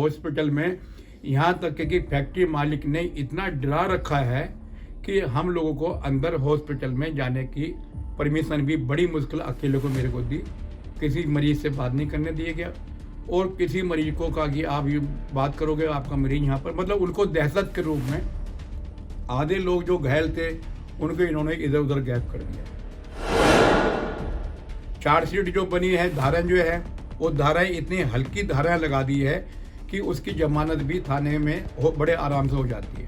Hospital में यहाँ तक कि फैक्ट्री मालिक ने इतना डरा रखा है कि हम लोगों को अंदर हॉस्पिटल में जाने की परमिशन भी बड़ी मुश्किल अकेले को मेरे को दी। किसी मरीज से बात नहीं करने दिया गया और किसी मरीज को कहा कि आप ये बात करोगे आपका मरीज यहाँ पर, मतलब उनको दहशत के रूप में आधे लोग जो घायल थे उनको इन्होंने इधर उधर गैप कर दिया। चार्जशीट जो बनी है, धारा जो है, वो धाराएं इतनी हल्की धाराएं लगा दी है कि उसकी जमानत भी थाने में बड़े आराम से हो जाती है।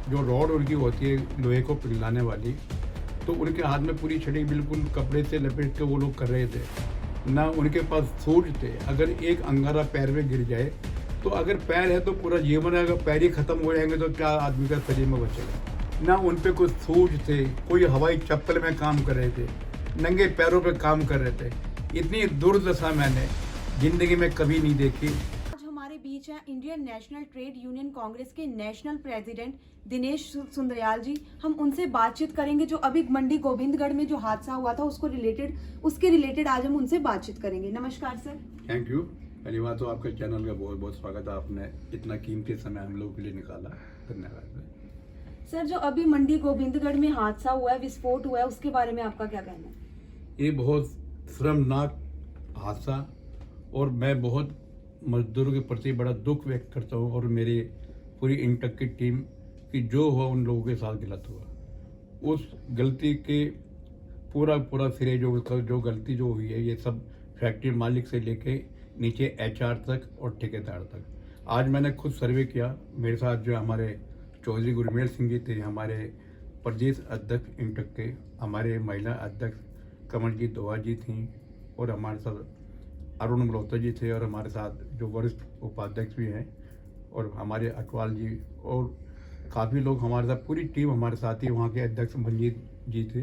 जो रॉड उनकी होती है लोहे को पिघलाने वाली, तो उनके हाथ में पूरी छड़ी बिल्कुल कपड़े से लपेट के वो लोग कर रहे थे। ना उनके पास सूझ थे, अगर एक अंगारा पैर में गिर जाए तो अगर पैर है तो पूरा जीवन है, अगर पैर ही खत्म हो जाएंगे तो क्या आदमी का शरीर में बचेगा। ना उन पे कुछ सूझ थे, कोई हवाई चप्पल में काम कर रहे थे, नंगे पैरों पे काम कर रहे थे। इतनी दुर्दशा मैंने जिंदगी में कभी नहीं देखी। आज हमारे बीच है Indian national trade union Congress के नेशनल प्रेसिडेंट दिनेश सुंदरयाल जी। हम उनसे बातचीत करेंगे जो अभी मंडी गोविंदगढ़ में जो हादसा हुआ था उसके रिलेटेड आज हम उनसे बातचीत करेंगे। नमस्कार सर। Thank you. पहली बात तो आपके चैनल का बहुत बहुत स्वागत है, आपने इतना कीमती समय हम लोगों के लिए निकाला, धन्यवाद। सर, जो अभी मंडी गोविंदगढ़ में हादसा हुआ है, विस्फोट हुआ है, उसके बारे में आपका क्या कहना है? ये बहुत शर्मनाक हादसा और मैं बहुत मजदूरों के प्रति बड़ा दुख व्यक्त करता हूँ और मेरी पूरी इंटक की टीम कि जो हुआ उन लोगों के साथ गलत हुआ। उस गलती के पूरा सिरे जो गलती जो हुई है, ये सब फैक्ट्री मालिक से लेके नीचे एचआर तक और ठेकेदार तक। आज मैंने खुद सर्वे किया, मेरे साथ जो हमारे चौधरी गुरमेल सिंह जी थे, हमारे प्रदेश अध्यक्ष इंटक के, हमारे महिला अध्यक्ष कमलजीत दोहा जी थी और हमारे साथ अरुण मल्होत्रा जी थे और हमारे साथ जो वरिष्ठ उपाध्यक्ष भी हैं और हमारे अटवाल जी और काफ़ी लोग हमारे साथ, पूरी टीम हमारे साथ ही, वहाँ के अध्यक्ष मंजीत जी थे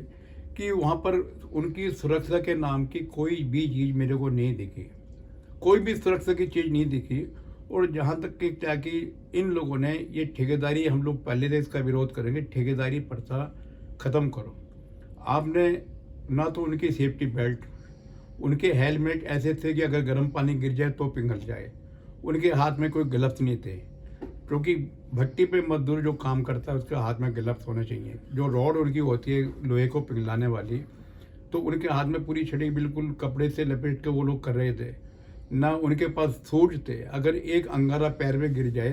कि वहाँ पर उनकी सुरक्षा के नाम की कोई भी चीज़ मेरे को नहीं दिखी, कोई भी सुरक्षा की चीज़ नहीं दिखी। और जहाँ तक कि क्या कि इन लोगों ने ये ठेकेदारी, हम लोग पहले से इसका विरोध करेंगे, ठेकेदारी प्रथा ख़त्म करो। आपने ना तो उनकी सेफ्टी बेल्ट, उनके हेलमेट ऐसे थे कि अगर गर्म पानी गिर जाए तो पिघल जाए, उनके हाथ में कोई ग्लव्स नहीं थे, क्योंकि भट्टी पे मजदूर जो काम करता है उसके हाथ में ग्लव्स होने चाहिए। जो रॉड उनकी होती है लोहे को पिघलाने वाली, तो उनके हाथ में पूरी छड़ी बिल्कुल कपड़े से लपेट के वो लोग कर रहे थे। ना उनके पास सूझ थे, अगर एक अंगारा पैर में गिर जाए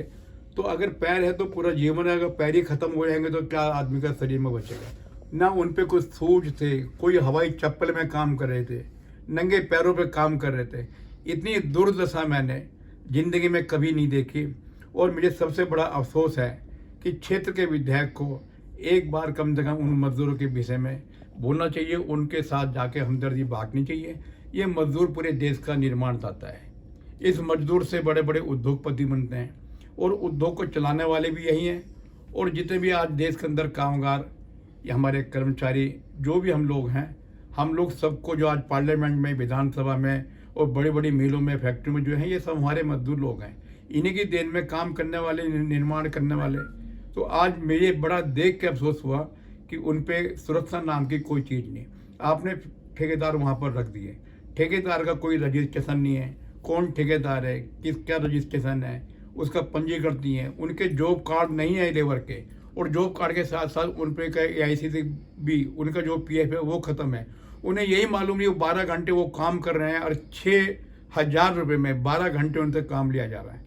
तो अगर पैर है तो पूरा जीवन है, अगर पैर ही खत्म हो जाएंगे तो क्या आदमी का शरीर में बचेगा। ना उन पे कुछ सूझ थे, कोई हवाई चप्पल में काम कर रहे थे, नंगे पैरों पे काम कर रहे थे। इतनी दुर्दशा मैंने जिंदगी में कभी नहीं देखी और मुझे सबसे बड़ा अफसोस है कि क्षेत्र के विधायक को एक बार कम से कम उन मजदूरों के विषय में बोलना चाहिए, उनके साथ जाके हमदर्दी बांटनी चाहिए। ये मजदूर पूरे देश का निर्माण करता है, इस मजदूर से बड़े बड़े उद्योगपति बनते हैं और उद्योग को चलाने वाले भी यही हैं। और जितने भी आज देश के अंदर कामगार या हमारे कर्मचारी जो भी हम लोग हैं, हम लोग सबको जो आज पार्लियामेंट में, विधानसभा में और बड़ी बड़ी मिलों में, फैक्ट्री में जो हैं, ये सब हमारे मजदूर लोग हैं। इन्हीं की देन में काम करने वाले, निर्माण करने वाले। तो आज मुझे बड़ा देख के अफसोस हुआ कि उन पे सुरक्षा नाम की कोई चीज़ नहीं। आपने ठेकेदार वहाँ पर रख दिए, ठेकेदार का कोई रजिस्ट्रेशन नहीं है, कौन ठेकेदार है, क्या रजिस्ट्रेशन है, उसका पंजीकरण नहीं है, उनके जॉब कार्ड नहीं है लेबर के, और जॉब कार्ड के साथ साथ उन पे का AIC से भी उनका जो PF है वो ख़त्म है। उन्हें यही मालूम नहीं, वो 12 घंटे वो काम कर रहे हैं और 6,000 रुपये में 12 घंटे उनसे काम लिया जा रहा है।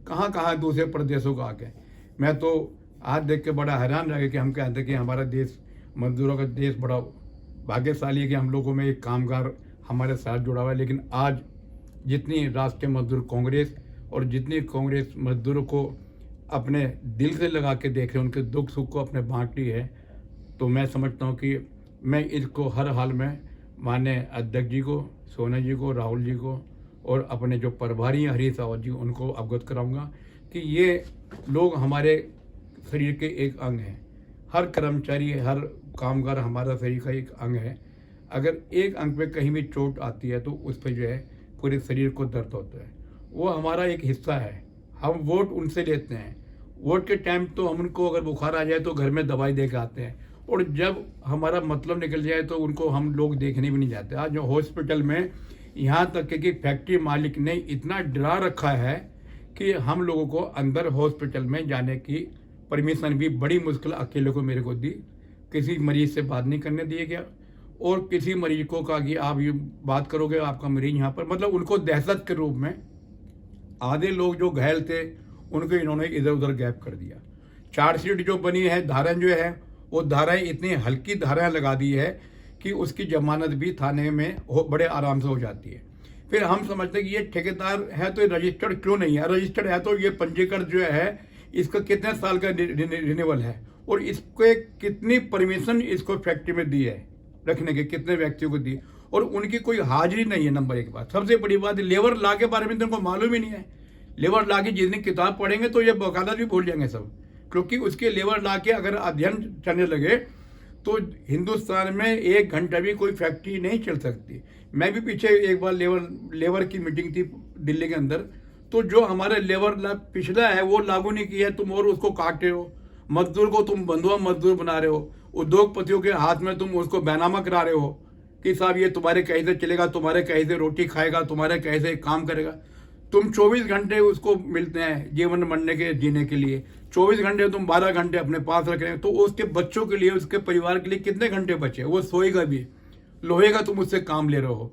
कहाँ दूसरे प्रदेशों का आके। मैं तो आज देख के बड़ा हैरान रह गया कि हम कहते हैं कि हमारा देश, मजदूरों का देश, बड़ा भाग्यशाली है कि हम लोगों में एक कामगार हमारे साथ जुड़ा हुआ है। लेकिन आज जितनी राष्ट्रीय मजदूर कांग्रेस और जितनी कांग्रेस मजदूरों को अपने दिल से लगा के देख रहे हैं, उनके दुख सुख को अपने बांटी है, तो मैं समझता हूँ कि मैं इसको हर हाल में माननीय अध्यक्ष जी को, सोना जी को, राहुल जी को और अपने जो प्रभारी हैं हरीश रावत जी, उनको अवगत कराऊंगा कि ये लोग हमारे शरीर के एक अंग हैं। हर कर्मचारी, हर कामगार हमारा शरीर का एक अंग है। अगर एक अंग पे कहीं भी चोट आती है तो उस पर जो है पूरे शरीर को दर्द होता है। वो हमारा एक हिस्सा है। हम वोट उनसे लेते हैं, वोट के टाइम तो हम उनको अगर बुखार आ जाए तो घर में दवाई दे के आते हैं, और जब हमारा मतलब निकल जाए तो उनको हम लोग देखने भी नहीं जाते। आज जो हॉस्पिटल में यहाँ तक कि फैक्ट्री मालिक ने इतना डरा रखा है कि हम लोगों को अंदर हॉस्पिटल में जाने की परमिशन भी बड़ी मुश्किल अकेले को मेरे को दी। किसी मरीज से बात नहीं करने दिया गया और किसी मरीज को कहा कि आप ये बात करोगे आपका मरीज यहाँ पर, मतलब उनको दहशत के रूप में आधे लोग जो घायल थे उनको इन्होंने इधर उधर गैप कर दिया। चार्जशीट जो बनी है, धाराएं जो है वो धाराएं इतनी हल्की धाराएं लगा दी है कि उसकी जमानत भी थाने में बड़े आराम से हो जाती है। फिर हम समझते हैं कि ये ठेकेदार है तो ये रजिस्टर्ड क्यों नहीं है, रजिस्टर्ड है तो ये पंजीकरण जो है इसका कितने साल का रिन्यूअल है और इसको कितनी परमिशन इसको फैक्ट्री में दी है रखने के, कितने व्यक्तियों को दी और उनकी कोई हाजिरी नहीं है। नंबर एक बात, सबसे बड़ी बात लेबर लॉ के बारे में तो उनको मालूम ही नहीं है। लेबर लॉ की जितनी किताब पढ़ेंगे तो ये वकालत भी भूल जाएंगे सब, क्योंकि उसके लेबर लॉ के अगर अध्ययन चलने लगे तो हिंदुस्तान में 1 घंटा भी कोई फैक्ट्री नहीं चल सकती। मैं भी पीछे एक बार लेबर की मीटिंग थी दिल्ली के अंदर, तो जो हमारा लेबर लॉ पिछला है वो लागू नहीं किया है तुम और उसको काट रहे हो, मजदूर को तुम बंधुआ मजदूर बना रहे हो, उद्योगपतियों के हाथ में तुम उसको बैनामा करा रहे हो कि साहब ये तुम्हारे कहीं से चलेगा, तुम्हारे कहीं से रोटी खाएगा, तुम्हारे कहीं से काम करेगा। तुम 24 घंटे उसको मिलते हैं जीवन मरने के जीने के लिए, 24 घंटे तुम 12 घंटे अपने पास रख रहे हैं, तो उसके बच्चों के लिए उसके परिवार के लिए कितने घंटे बचे? वो सोएगा भी, लोहे का तुम उससे काम ले रहे हो,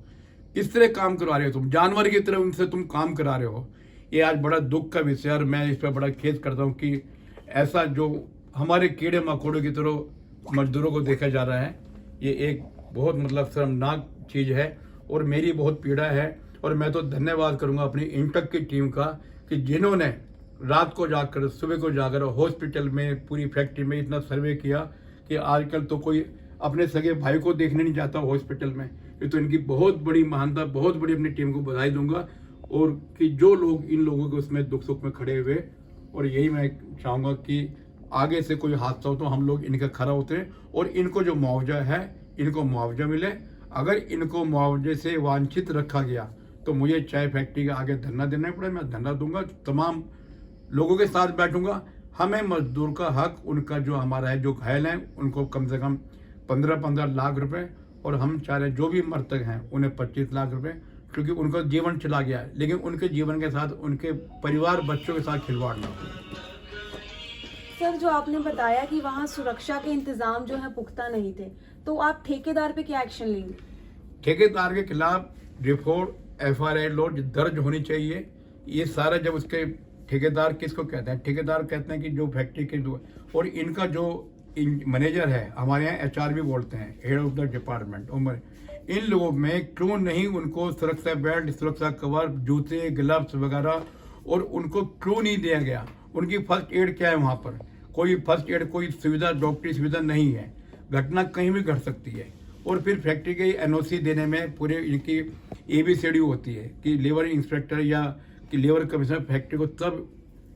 किस तरह काम करवा रहे हो तुम, जानवर की तरह उनसे तुम काम करा रहे हो। ये आज बड़ा दुख का विषय है और मैं इस पर बड़ा खेद करता हूँ कि ऐसा जो हमारे कीड़े मकोड़ों की तरह मजदूरों को देखा जा रहा है, ये एक बहुत मतलब शर्मनाक चीज़ है और मेरी बहुत पीड़ा है। और मैं तो धन्यवाद करूंगा अपनी इंटक की टीम का कि जिन्होंने रात को जाकर सुबह को जाकर हॉस्पिटल में पूरी फैक्ट्री में इतना सर्वे किया कि आजकल तो कोई अपने सगे भाई को देखने नहीं जाता हॉस्पिटल में। ये तो इनकी बहुत बड़ी महानता, बहुत बड़ी अपनी टीम को बधाई दूंगा और कि जो लोग इन लोगों के उसमें दुख सुख में खड़े हुए, और यही मैं चाहूँगा कि आगे से कोई हादसा हो तो हम लोग इनका खरा उतरें और इनको जो मुआवजा है इनको मुआवजा मिले। अगर इनको मुआवजे से वांछित रखा गया तो मुझे चाय फैक्ट्री के आगे धरना देना पड़े, मैं धरना दूंगा, तमाम लोगों के साथ बैठूंगा। हमें मजदूर का हक, उनका जो हमारा है, जो घायल हैं उनको कम से कम 15-15 लाख रुपए, और हम चाह रहे जो भी मृतक हैं उन्हें 25 लाख रुपए, क्योंकि उनका जीवन चला गया है, लेकिन उनके जीवन के साथ उनके परिवार बच्चों के साथ खिलवाड़ ना हो। सर, जो आपने बताया कि वहाँ सुरक्षा के इंतजाम जो है पुख्ता नहीं थे, तो आप ठेकेदार पे क्या एक्शन लेंगे? ठेकेदार के खिलाफ रिपोर्ट FIR दर्ज होनी चाहिए। ये सारा जब उसके ठेकेदार किसको कहते हैं? ठेकेदार कहते हैं कि जो फैक्ट्री के दो, और इनका जो मैनेजर है, हमारे यहाँ HR भी बोलते हैं, हेड ऑफ द डिपार्टमेंट उम्र, इन लोगों में क्यों नहीं उनको सुरक्षा बेल्ट, सुरक्षा कवर, जूते, ग्लव्स वगैरह, और उनको क्यों नहीं दिया गया? उनकी फर्स्ट एड क्या है? वहाँ पर कोई फर्स्ट एड, कोई सुविधा, डॉक्टरी सुविधा नहीं है। घटना कहीं भी घट सकती है। और फिर फैक्ट्री के NOC देने में पूरे इनकी ABCD होती है कि लेबर इंस्पेक्टर या कि लेबर कमिश्नर फैक्ट्री को तब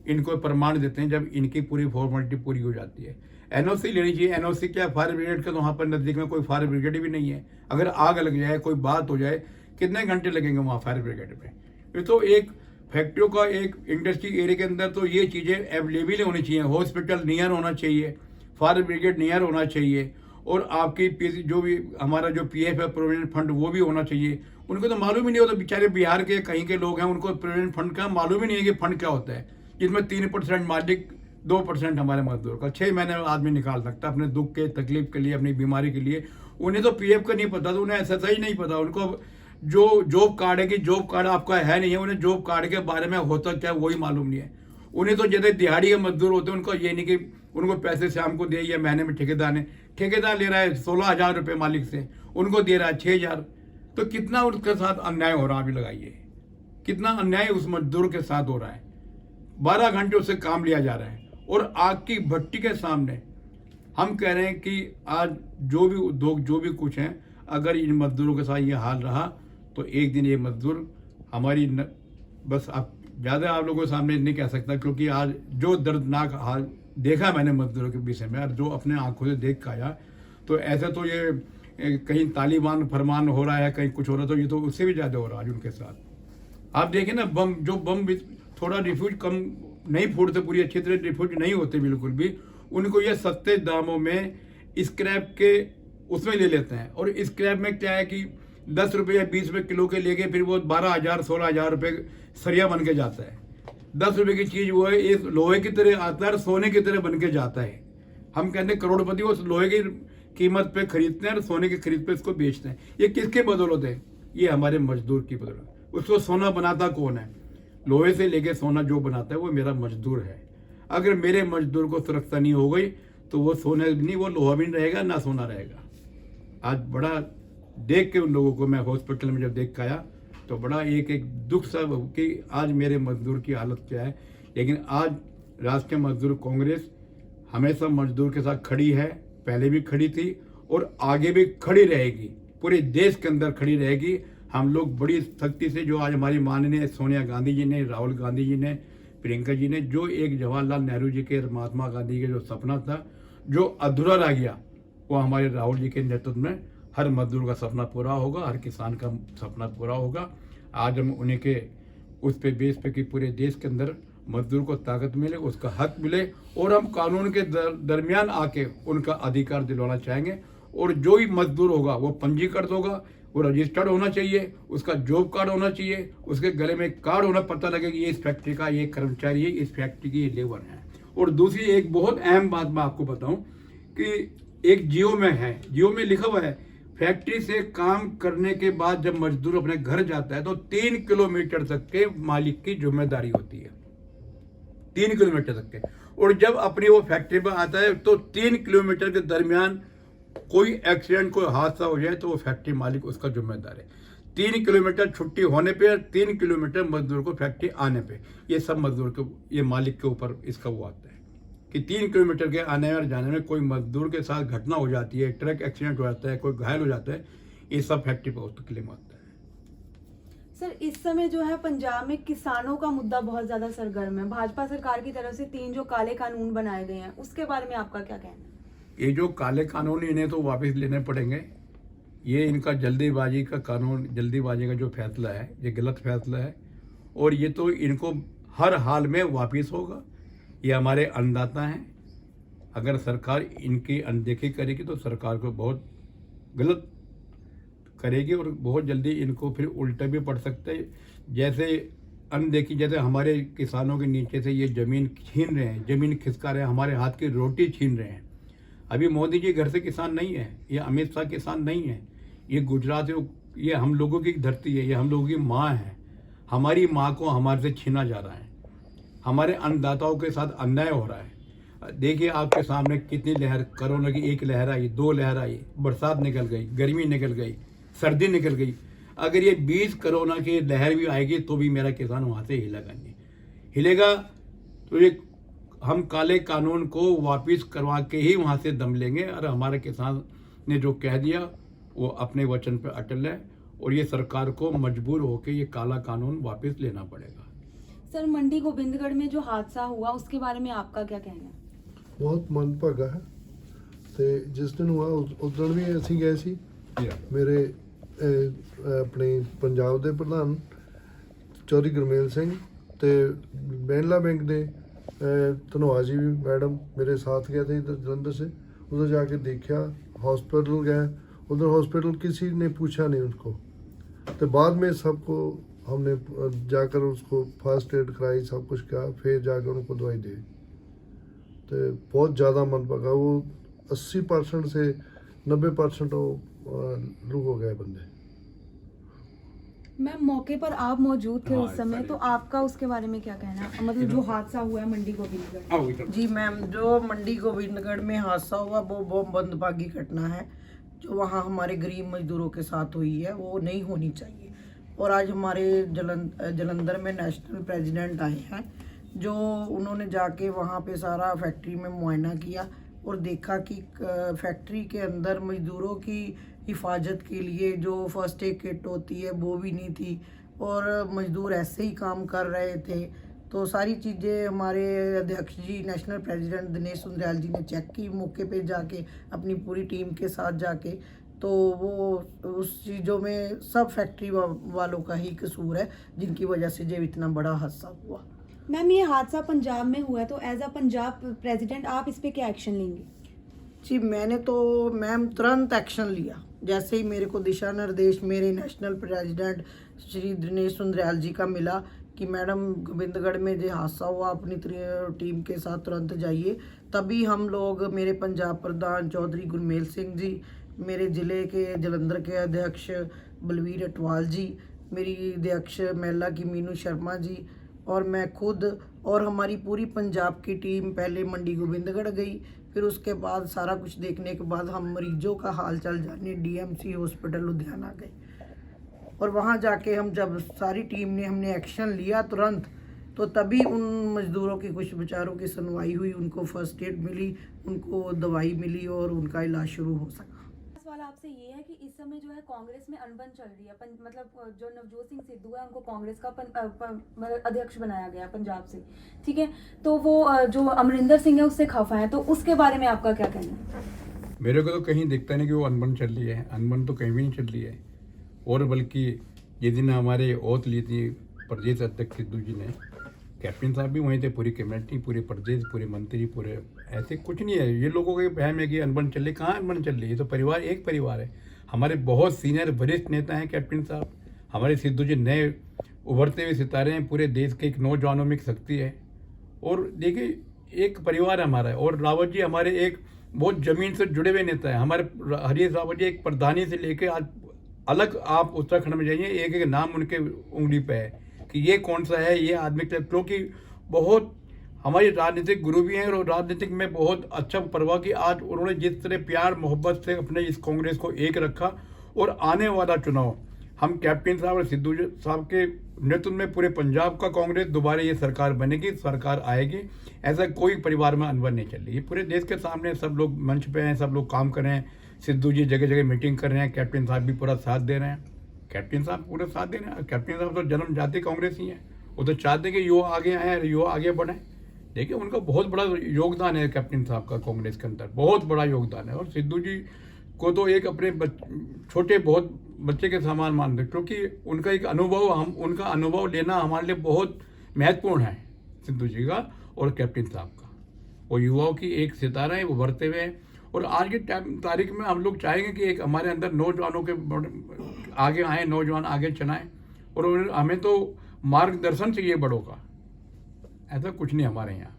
इनको प्रमाण देते हैं जब इनकी पूरी फॉर्मेलिटी पूरी हो जाती है। NOC लेनी चाहिए। NOC क्या, फायर ब्रिगेड का तो वहाँ पर नज़दीक में कोई फायर ब्रिगेड भी नहीं है। अगर आग लग जाए, कोई बात हो जाए, कितने घंटे लगेंगे वहाँ फायर ब्रिगेड पे? ये तो एक फैक्ट्रियों का एक इंडस्ट्री एरिया के अंदर तो ये चीज़ें अवेलेबल होनी चाहिए। हॉस्पिटल नियर होना चाहिए, फायर ब्रिगेड नियर होना चाहिए, और आपकी जो भी हमारा जो PF है प्रोविडेंट फंड वो भी होना चाहिए। उनको तो मालूम ही नहीं होता, बेचारे बिहार के कहीं के लोग हैं, उनको प्रोविडेंट फंड का मालूम ही नहीं है कि फंड क्या होता है, जिसमें 3% मालिक, 2% हमारे मजदूर का। 6 महीने में आदमी निकाल सकता अपने दुख के, तकलीफ के लिए, अपनी बीमारी के लिए। उन्हें तो PF का नहीं पता, तो उन्हें SSI नहीं पता। उनको जो जॉब कार्ड है कि जॉब कार्ड आपका है नहीं है, उन्हें जॉब कार्ड के बारे में होता क्या वही मालूम नहीं है। उन्हें तो जैसे दिहाड़ी के मजदूर होते हैं, उनको ये नहीं कि उनको पैसे शाम को दे या महीने में ठेकेदार ने, ठेकेदार ले रहा है 16,000 रुपये मालिक से, उनको दे रहा है 6,000। तो कितना उसके साथ अन्याय हो रहा है, अभी लगाइए कितना अन्याय उस मजदूर के साथ हो रहा है। 12 घंटे उससे काम लिया जा रहा है और आग की भट्टी के सामने हम कह रहे हैं कि आज जो भी उद्योग, जो भी कुछ है, अगर इन मजदूरों के साथ ये हाल रहा तो एक दिन ये मजदूर हमारी बस आप ज़्यादा आप लोगों के सामने नहीं कह सकता, क्योंकि आज जो दर्दनाक हाल देखा मैंने मजदूरों के विषय में और जो अपने आंखों से देख के आया, तो ऐसे तो ये कहीं तालिबान फरमान हो रहा है, कहीं कुछ हो रहा है, तो ये तो उससे भी ज़्यादा हो रहा है आज उनके साथ। आप देखिए ना, बम भी थोड़ा रिफ्यूज कम नहीं फूटते, पूरी अच्छी तरह रिफ्यूज नहीं होते बिल्कुल भी, उनको ये सस्ते दामों में स्क्रैप के उसमें ले लेते हैं। और स्क्रैप में क्या है कि 10 रुपये या 20 रुपये किलो के लेके फिर वो 12,000 16,000 रुपये सरिया बन के जाता है। 10 रुपये की चीज़ वो है एक लोहे की तरह आता है और सोने की तरह बन के जाता है। हम कहते हैं करोड़पति वो लोहे की कीमत पे खरीदते हैं और सोने की खरीद पे इसको बेचते हैं। ये किसके बदौलत है? ये हमारे मजदूर की बदौलत। उसको सोना बनाता कौन है? लोहे से लेके सोना जो बनाता है वो मेरा मजदूर है। अगर मेरे मजदूर को सुरक्षा नहीं हो गई तो वो सोना नहीं, वो लोहा भी नहीं रहेगा ना सोना रहेगा। आज बड़ा देख के उन लोगों को मैं हॉस्पिटल में जब देख के आया तो बड़ा एक दुख सा कि आज मेरे मजदूर की हालत क्या है। लेकिन आज राष्ट्रीय मजदूर कांग्रेस हमेशा मजदूर के साथ खड़ी है, पहले भी खड़ी थी और आगे भी खड़ी रहेगी, पूरे देश के अंदर खड़ी रहेगी। हम लोग बड़ी सख्ती से जो आज हमारी माननीय सोनिया गांधी जी ने, राहुल गांधी जी ने, प्रियंका जी ने, जो एक जवाहरलाल नेहरू जी के, महात्मा गांधी के जो सपना था जो अधूरा रह गया, वो हमारे राहुल जी के नेतृत्व में हर मजदूर का सपना पूरा होगा, हर किसान का सपना पूरा होगा। आज हम उन्हीं के उस पे बेस पे कि पूरे देश के अंदर मजदूर को ताकत मिले, उसका हक मिले और हम कानून के दरमियान आके उनका अधिकार दिलवाना चाहेंगे। और जो भी मजदूर होगा वो पंजीकृत होगा, वो रजिस्टर्ड होना चाहिए, उसका जॉब कार्ड होना चाहिए, उसके गले में कार्ड होना, पता लगे कि ये इस फैक्ट्री का ये कर्मचारी है, इस फैक्ट्री की ये लेबर है। और दूसरी एक बहुत अहम बात मैं आपको बताऊं कि एक जियो में है, जियो में लिखा हुआ है फैक्ट्री से काम करने के बाद जब मजदूर अपने घर जाता है तो 3 किलोमीटर तक के मालिक की जिम्मेदारी होती है, 3 किलोमीटर तक के। और जब अपनी वो फैक्ट्री पर आता है तो 3 किलोमीटर के दरमियान कोई एक्सीडेंट, कोई हादसा हो जाए तो वो फैक्ट्री मालिक उसका जिम्मेदार है। 3 किलोमीटर छुट्टी होने पे, 3 किलोमीटर मजदूर को फैक्ट्री आने पे, ये सब मजदूर के, ये मालिक के ऊपर इसका वो आता है कि 3 किलोमीटर के आने और जाने में कोई मजदूर के साथ घटना हो जाती है, ट्रक एक्सीडेंट हो जाता है, कोई घायल हो जाता है, ये सब फैक्ट्री पर उसको क्लेम आता है। सर इस समय जो है पंजाब में किसानों का मुद्दा बहुत ज्यादा सरगर्म है। भाजपा सरकार की तरफ से 3 जो काले कानून बनाए गए हैं उसके बारे में आपका क्या कहना है? ये जो काले कानून इन्हें तो वापस लेने पड़ेंगे। ये इनका जल्दीबाजी का कानून, जल्दीबाजी का जो फैसला है ये गलत फैसला है और ये तो इनको हर हाल में वापस होगा। ये हमारे अन्नदाता हैं, अगर सरकार इनकी अनदेखी करेगी तो सरकार को बहुत गलत करेगी और बहुत जल्दी इनको फिर उल्टा भी पड़ सकता है। जैसे अनदेखी, जैसे हमारे किसानों के नीचे से ये ज़मीन छीन रहे हैं, ज़मीन खिसका रहे हैं, हमारे हाथ की रोटी छीन रहे हैं। अभी मोदी जी घर से किसान नहीं है, ये अमित शाह किसान नहीं है, ये गुजरात है, ये हम लोगों की धरती है, ये हम लोगों की माँ है। हमारी माँ को हमारे से छीना जा रहा है, हमारे अन्नदाताओं के साथ अन्याय हो रहा है। देखिए आपके सामने कितनी लहर, कोरोना की 1 लहर आई, 2 लहर आई, बरसात निकल गई, गर्मी निकल गई, सर्दी निकल गई। अगर ये 20 कोरोना की लहर भी आएगी तो भी मेरा किसान वहाँ से हिलेगा नहीं, हिलेगा तो ये हम काले कानून को वापस करवा के ही वहाँ से दम लेंगे। और हमारे किसान ने जो कह दिया वो अपने वचन पर अटल है और ये सरकार को मजबूर होकर ये काला कानून वापस लेना पड़ेगा। सर मंडी गोबिंदगढ़ में जो हादसा हुआ उसके बारे में आपका क्या कहना है? बहुत मनभागा है ਤੇ ਜਿਸ ਦਿਨ ਹੋਇਆ ਉਦੋਂ ਵੀ ਅਸੀਂ ਗਏ ਸੀ। ਮੇਰੇ ਆਪਣੇ ਪੰਜਾਬ ਦੇ ਪ੍ਰਧਾਨ ਚੌਧਰੀ ਗੁਰਮੇਲ ਸਿੰਘ ਤੇ ਬੈਂਲਾ ਬੈਂਕ ਦੇ ਧਨੋਆ जी मैडम मेरे साथ गए थे इधर जलंधर से। उधर जाके देखा, हॉस्पिटल गए, उधर हॉस्पिटल किसी ने पूछा नहीं उनको। तो बाद में सबको हमने जाकर उसको फर्स्ट एड कराई, सब कुछ किया, फिर जाकर उनको दवाई दी। तो बहुत ज़्यादा मन पका, वो 80% से 90% वो लू हो गए बंदे। मैम मौके पर आप मौजूद थे हाँ, उस समय, तो आपका उसके बारे में क्या कहना है, मतलब जो हादसा हुआ है मंडी गोबिंदगढ़? जी मैम, जो मंडी गोविंदगढ़ में हादसा हुआ वो बहुत मंदभागी घटना है। जो वहाँ हमारे गरीब मजदूरों के साथ हुई है वो नहीं होनी चाहिए। और आज हमारे जलंधर में नेशनल प्रेसिडेंट आए हैं, जो उन्होंने जाके वहाँ पे सारा फैक्ट्री में मुआयना किया और देखा कि फैक्ट्री के अंदर मजदूरों की हिफाजत के लिए जो फर्स्ट एड किट होती है वो भी नहीं थी और मजदूर ऐसे ही काम कर रहे थे। तो सारी चीज़ें हमारे अध्यक्ष जी, नेशनल प्रेसिडेंट दिनेश सुंदरियाल जी ने चेक की मौके पे जाके अपनी पूरी टीम के साथ जाके। तो वो उस चीज़ों में सब फैक्ट्री वालों का ही कसूर है जिनकी वजह से जो इतना बड़ा हादसा हुआ। मैम ये हादसा पंजाब में हुआ है, तो एज अ पंजाब प्रेसिडेंट आप इस पे क्या एक्शन लेंगे? जी मैंने तो मैम तुरंत एक्शन लिया। जैसे ही मेरे को दिशा निर्देश मेरे नेशनल प्रेसिडेंट श्री दिनेश सुंदरियाल जी का मिला कि मैडम गोविंदगढ़ में जो हादसा हुआ अपनी टीम के साथ तुरंत जाइए, तभी हम लोग मेरे पंजाब प्रधान चौधरी गुरमेल सिंह जी, मेरे ज़िले के जलंधर के अध्यक्ष बलवीर अटवाल जी, मेरी अध्यक्ष महिला की मीनू शर्मा जी और मैं खुद और हमारी पूरी पंजाब की टीम पहले मंडी गोविंदगढ़ गई। फिर उसके बाद सारा कुछ देखने के बाद हम मरीजों का हाल चाल जानने डीएमसी हॉस्पिटल लुधियाना गए और वहाँ जाके हम जब सारी टीम ने हमने एक्शन लिया तुरंत, तो तभी उन मज़दूरों की कुछ बेचारों की सुनवाई हुई, उनको फर्स्ट एड मिली, उनको दवाई मिली और उनका इलाज शुरू हो सका। सवाल आपसे ये है कि इस समय जो है कांग्रेस में अनबन चल रही है, मतलब जो नवजोत सिंह सिद्धू है उनको कांग्रेस का अध्यक्ष बनाया गया पंजाब से, ठीक है, तो वो जो अमरिंदर सिंह है उससे खफा है, तो उसके बारे में आपका क्या कहना है? मेरे को तो कहीं दिखता नहीं कि वो अनबन चल रही है, अनबन तो कहीं भी नहीं चल रही है। और बल्कि जिस दिन हमारे ओथ ली थी प्रदेश अध्यक्ष सिद्धू जी ने, कैप्टन साहब भी वहीं थे, पूरी कमेटी, पूरे प्रदेश, पूरे मंत्री, पूरे, ऐसे कुछ नहीं है। ये लोगों के बहम है कि अनबन चल रही, कहाँ अनबन चल रही है? ये तो परिवार एक परिवार है। हमारे बहुत सीनियर वरिष्ठ नेता हैं कैप्टन साहब, हमारे सिद्धू जी नए उभरते हुए सितारे हैं, पूरे देश के एक नौजवानों में एक शक्ति है। और देखिए एक परिवार है हमारा, और रावत जी हमारे एक बहुत जमीन से जुड़े हुए नेता है। हमारे हरीश रावत जी एक प्रधानी से लेकर आज अलग, आप उत्तराखंड में जाइए, एक एक नाम उनके उंगली पे है कि ये कौन सा है ये आदमी, क्योंकि बहुत हमारी राजनीतिक गुरु भी हैं और राजनीतिक में बहुत अच्छा परवाह की आज उन्होंने जिस तरह प्यार मोहब्बत से अपने इस कांग्रेस को एक रखा। और आने वाला चुनाव हम कैप्टन साहब और सिद्धू साहब के नेतृत्व में पूरे पंजाब का कांग्रेस, दोबारा ये सरकार बनेगी, सरकार आएगी, ऐसा कोई परिवार में अनबन नहीं चल रही है। पूरे देश के सामने सब लोग मंच पे हैं, सब लोग काम कर रहे हैं, सिद्धू जी जगह जगह मीटिंग कर रहे हैं, कैप्टन साहब भी पूरा साथ दे रहे हैं, कैप्टन साहब पूरा साथ दे रहे हैं। कैप्टन साहब तो जन्म जाति कांग्रेस ही है, वो तो चाहते हैं कि युवा आगे आए, युवा आगे बढ़े। देखिए उनका बहुत बड़ा योगदान है कैप्टन साहब का कांग्रेस के अंदर, बहुत बड़ा योगदान है। और सिद्धू जी को तो एक अपने छोटे बहुत बच्चे के समान मानते, क्योंकि उनका एक अनुभव, हम उनका अनुभव लेना हमारे लिए बहुत महत्वपूर्ण है, सिद्धू जी का और कैप्टन साहब का। वो युवाओं की एक सितारा है, वो बढ़ते हुए हैं। और आज की तारीख में हम लोग चाहेंगे कि एक हमारे अंदर नौजवानों के आगे आए, नौजवान आगे चलाएं, और हमें तो मार्गदर्शन चाहिए बड़ों का, ऐसा कुछ नहीं हमारे यहाँ।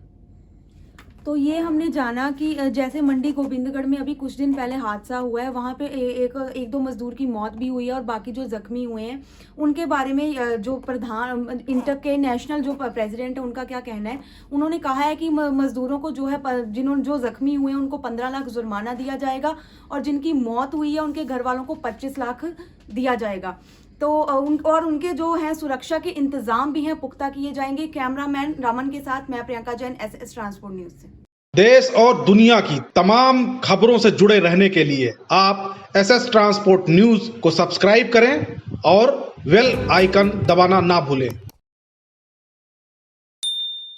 तो ये हमने जाना कि जैसे मंडी गोविंदगढ़ में अभी कुछ दिन पहले हादसा हुआ है, वहाँ पे एक दो मजदूर की मौत भी हुई है और बाकी जो जख्मी हुए हैं उनके बारे में जो प्रधान इंटर के नेशनल जो प्रेसिडेंट है उनका क्या कहना है? उन्होंने कहा है कि मजदूरों को जो है, जिन्होंने जो जख्मी हुए हैं उनको 15 लाख जुर्माना दिया जाएगा और जिनकी मौत हुई है उनके घर वालों को 25 लाख दिया जाएगा। तो और उनके जो है सुरक्षा के इंतजाम भी हैं पुख्ता किए जाएंगे। कैमरामैन रामन के साथ मैं Priyanka Jain, SS transport news से। देश और दुनिया की तमाम खबरों से जुड़े रहने के लिए आप एसएस ट्रांसपोर्ट न्यूज को सब्सक्राइब करें और बेल आइकन दबाना ना भूलें।